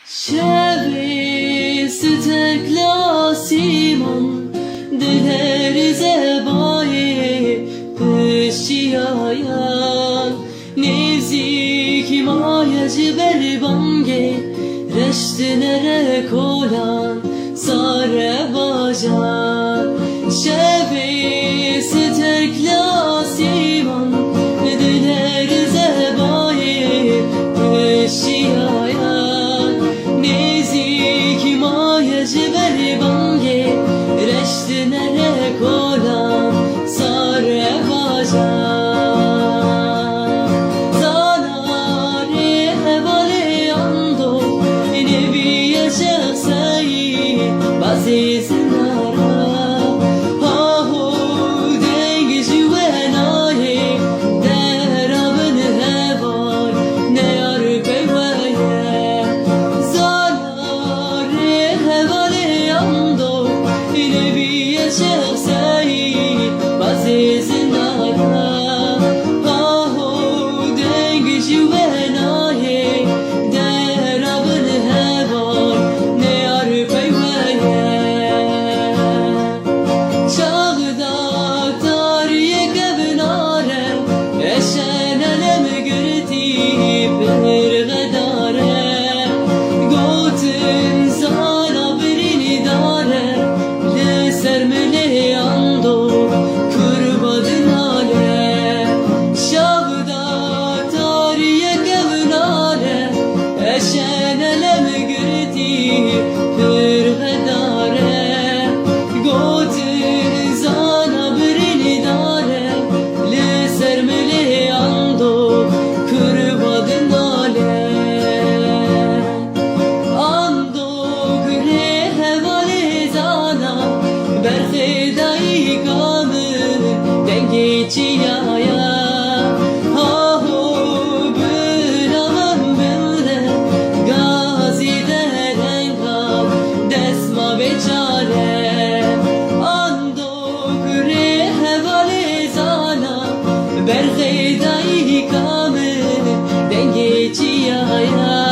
شبی ستکلاسیمان دلر زبای پشیاyan Nevziki mayacı berbange Reştinere kolan sare bacan Şebi ستکلاسیمان دلر زبای پشیاyan Nevziki mayacı berbange Reştinere kolan sare bacan Bergedai kamı denge çiyaya